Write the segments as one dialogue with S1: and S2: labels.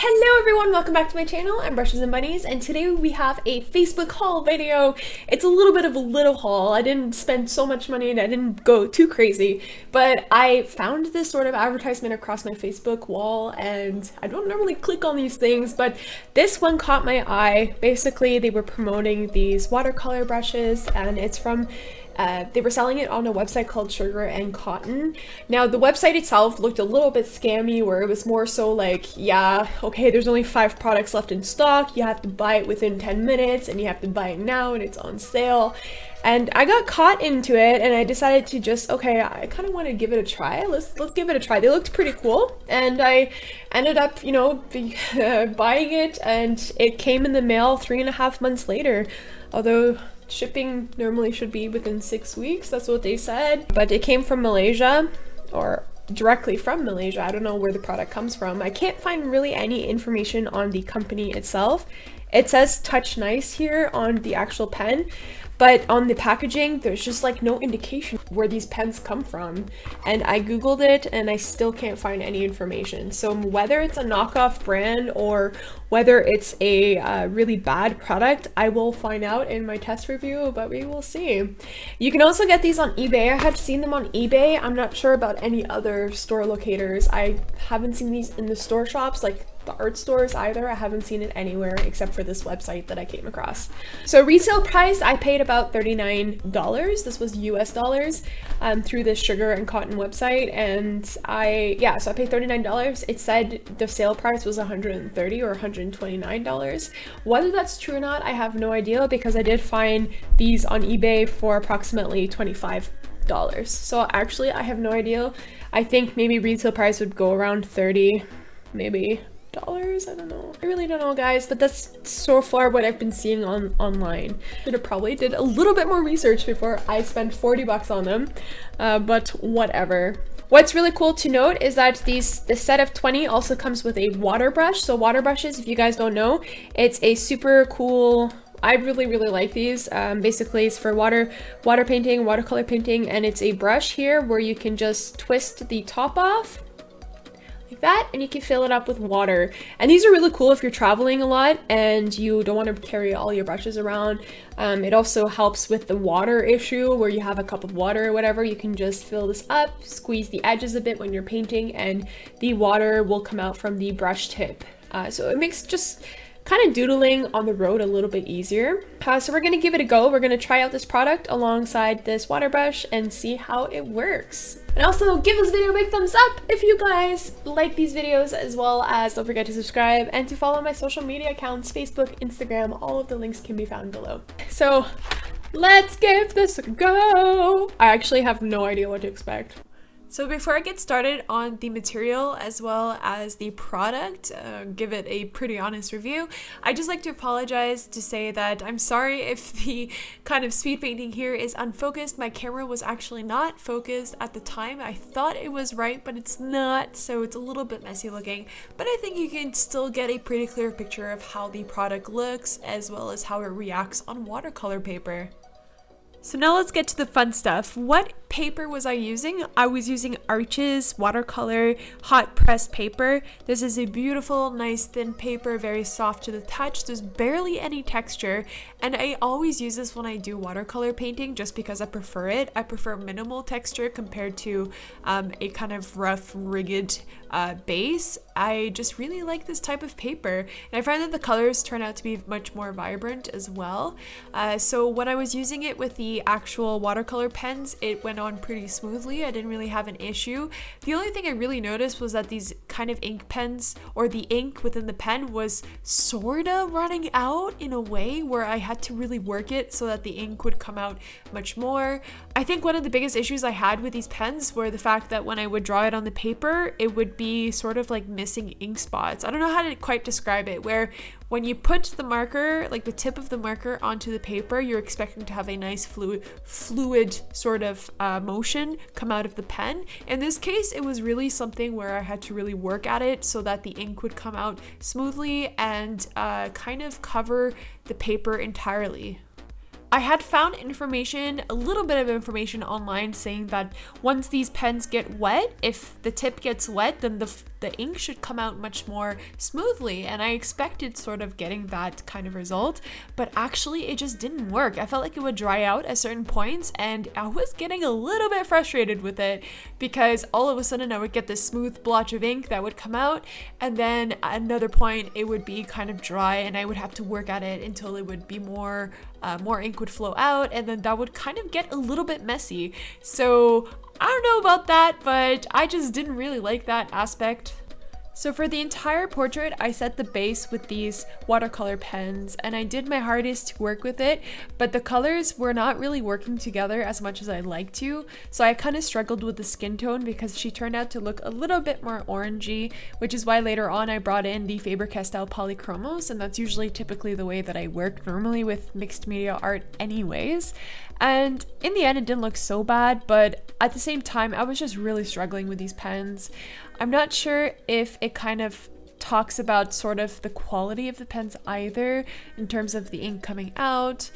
S1: Hello everyone, welcome back to my channel. I'm Brushes and Bunnies, and today we have a Facebook haul video. It's a little bit of a little haul. I didn't spend so much money and I didn't go too crazy, but I found this sort of advertisement across my Facebook wall, and I don't normally click on these things, but this one caught my eye. Basically, they were promoting these watercolor brushes, and it's from they were selling it on a website called Sugar and Cotton. Now, the website itself looked a little bit scammy, where it was more so like, yeah, okay, there's only 5 products left in stock, you have to buy it within 10 minutes, and you have to buy it now, and it's on sale. And I got caught into it, and I decided to just, okay, I kind of want to give it a try. Let's give it a try. They looked pretty cool, and I ended up, buying it, and it came in the mail 3.5 months later. Although shipping normally should be within 6 weeks, that's what they said. But it came from Malaysia, or directly from Malaysia. I don't know where the product comes from. I can't find really any information on the company itself. It says Touch Nice here on the actual pen, but on the packaging, there's just like no indication where these pens come from. And I googled it and I still can't find any information. So whether it's a knockoff brand or whether it's a really bad product, I will find out in my test review, but we will see. You can also get these on eBay. I have seen them on eBay. I'm not sure about any other store locators. I haven't seen these in the store shops, like the art stores either. I haven't seen it anywhere except for this website that I came across. So retail price, I paid about $39. This was US dollars through this Sugar and Cotton website, and so I paid $39. It said the sale price was $130 or $129. Whether that's true or not, I have no idea, because I did find these on eBay for approximately $25. So actually, I have no idea. I think maybe retail price would go around 30, maybe dollars. I don't know. I really don't know, guys, but that's so far what I've been seeing online. Should have probably did a little bit more research before I spent 40 bucks on them, but whatever. What's really cool to note is that this set of 20 also comes with a water brush. So water brushes, if you guys don't know, it's a super cool, I really like these. Basically, it's for water painting, watercolor painting, and it's a brush here where you can just twist the top off like that, and you can fill it up with water. And these are really cool if you're traveling a lot and you don't want to carry all your brushes around. It also helps with the water issue, where you have a cup of water or whatever. You can just fill this up, squeeze the edges a bit when you're painting, and the water will come out from the brush tip. So it makes just kind of doodling on the road a little bit easier. So we're gonna give it a go. We're gonna try out this product alongside this water brush and see how it works. And also give this video a big thumbs up if you guys like these videos, as well as don't forget to subscribe and to follow my social media accounts, Facebook, Instagram. All of the links can be found below. So let's give this a go. I actually have no idea what to expect. So before I get started on the material as well as the product, give it a pretty honest review, I just like to apologize to say that I'm sorry if the kind of speed painting here is unfocused. My camera was actually not focused at the time. I thought it was right, but it's not, so it's a little bit messy looking. But I think you can still get a pretty clear picture of how the product looks, as well as how it reacts on watercolor paper. So now let's get to the fun stuff. What paper was I using? I was using Arches Watercolor Hot Pressed paper. This is a beautiful, nice, thin paper, very soft to the touch. There's barely any texture, and I always use this when I do watercolor painting just because I prefer it. I prefer minimal texture compared to a kind of rough, rigid base. I just really like this type of paper, and I find that the colors turn out to be much more vibrant as well. So when I was using it with the actual watercolor pens, it went on pretty smoothly. I didn't really have an issue. The only thing I really noticed was that these kind of ink pens, or the ink within the pen, was sorta running out in a way where I had to really work it so that the ink would come out much more. I think one of the biggest issues I had with these pens were the fact that when I would draw it on the paper, it would be sort of like missing ink spots. I don't know how to quite describe it, where when you put the marker, like the tip of the marker, onto the paper, you're expecting to have a nice fluid sort of motion come out of the pen. In this case, it was really something where I had to really work at it so that the ink would come out smoothly and kind of cover the paper entirely. I had found information, a little bit of information online saying that once these pens get wet, if the tip gets wet, then the ink should come out much more smoothly, and I expected sort of getting that kind of result, but actually it just didn't work. I felt like it would dry out at certain points, and I was getting a little bit frustrated with it because all of a sudden I would get this smooth blotch of ink that would come out, and then at another point it would be kind of dry and I would have to work at it until it would be more ink would flow out, and then that would kind of get a little bit messy. So I don't know about that, but I just didn't really like that aspect. So for the entire portrait, I set the base with these watercolor pens, and I did my hardest to work with it, but the colors were not really working together as much as I'd like to. So I kind of struggled with the skin tone because she turned out to look a little bit more orangey, which is why later on I brought in the Faber-Castell Polychromos, and that's usually typically the way that I work normally with mixed media art anyways. And in the end, it didn't look so bad, but at the same time, I was just really struggling with these pens. I'm not sure if it kind of talks about sort of the quality of the pens either, in terms of the ink coming out,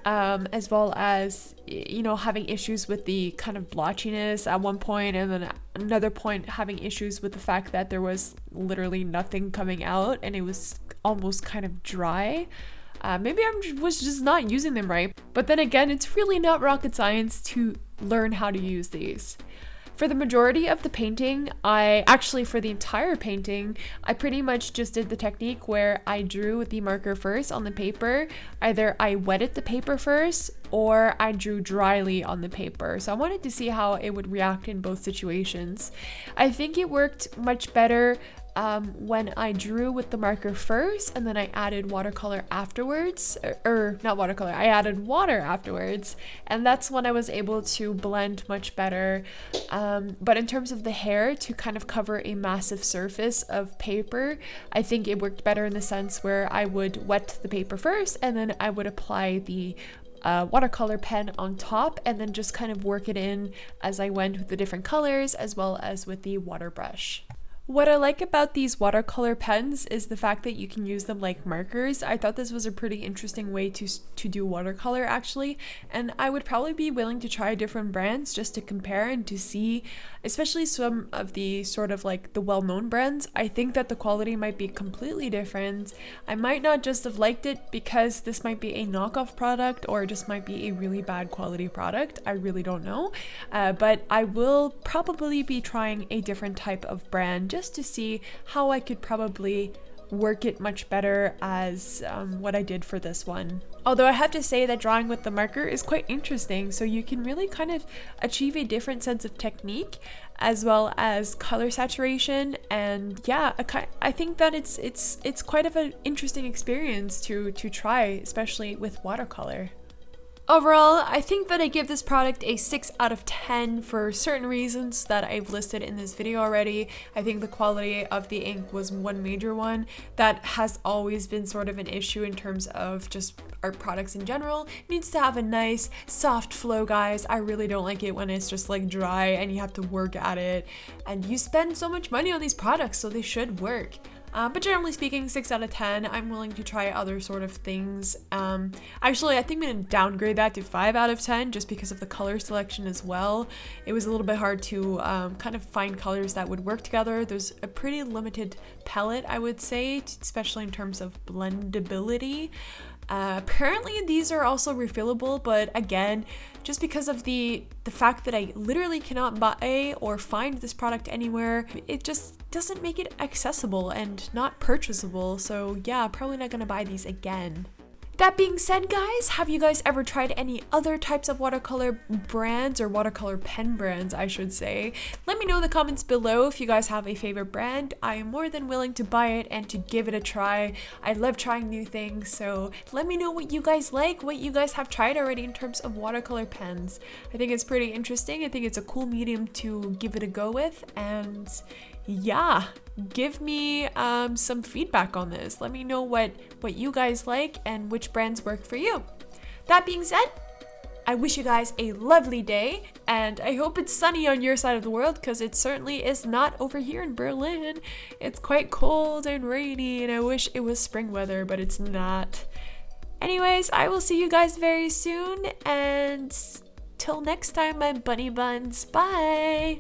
S1: as well as, you know, having issues with the kind of blotchiness at one point, and then another point having issues with the fact that there was literally nothing coming out and it was almost kind of dry. Maybe I was just not using them right. But then again, it's really not rocket science to learn how to use these. For the majority of the painting, for the entire painting, I pretty much just did the technique where I drew with the marker first on the paper. Either I wetted the paper first or I drew dryly on the paper. So I wanted to see how it would react in both situations. I think it worked much better when I drew with the marker first and then I added watercolor afterwards, I added water afterwards, and that's when I was able to blend much better. But in terms of the hair, to kind of cover a massive surface of paper, I think it worked better in the sense where I would wet the paper first and then I would apply the watercolor pen on top and then just kind of work it in as I went with the different colors as well as with the water brush. What I like about these watercolor pens is the fact that you can use them like markers. I thought this was a pretty interesting way to do watercolor actually, and I would probably be willing to try different brands just to compare and to see, especially some of the sort of like the well-known brands. I think that the quality might be completely different. I might not just have liked it because this might be a knockoff product or just might be a really bad quality product. I really don't know, but I will probably be trying a different type of brand just to see how I could probably work it much better as what I did for this one. Although I have to say that drawing with the marker is quite interesting, so you can really kind of achieve a different sense of technique as well as color saturation, and yeah, I think that it's quite of an interesting experience to try, especially with watercolor. Overall, I think that I give this product a 6 out of 10 for certain reasons that I've listed in this video already. I think the quality of the ink was one major one that has always been sort of an issue in terms of just art products in general. It needs to have a nice soft flow, guys. I really don't like it when it's just like dry and you have to work at it, and you spend so much money on these products, so they should work. But generally speaking, 6 out of 10. I'm willing to try other sort of things. Actually, I think I'm going to downgrade that to 5 out of 10 just because of the color selection as well. It was a little bit hard to kind of find colors that would work together. There's a pretty limited palette, I would say, especially in terms of blendability. Apparently these are also refillable, but again, just because of the fact that I literally cannot buy or find this product anywhere, it just doesn't make it accessible and not purchasable. So yeah, probably not gonna buy these again. That being said, guys, have you guys ever tried any other types of watercolor brands, or watercolor pen brands, I should say? Let me know in the comments below if you guys have a favorite brand. I am more than willing to buy it and to give it a try. I love trying new things, so let me know what you guys like, what you guys have tried already in terms of watercolor pens. I think it's pretty interesting. I think it's a cool medium to give it a go with, and yeah, give me some feedback on this. Let me know what you guys like and which brands work for you. That being said, I wish you guys a lovely day, and I hope it's sunny on your side of the world, because it certainly is not over here in Berlin. It's quite cold and rainy, and I wish it was spring weather, but it's not. Anyways, I will see you guys very soon, and till next time, my bunny buns. Bye!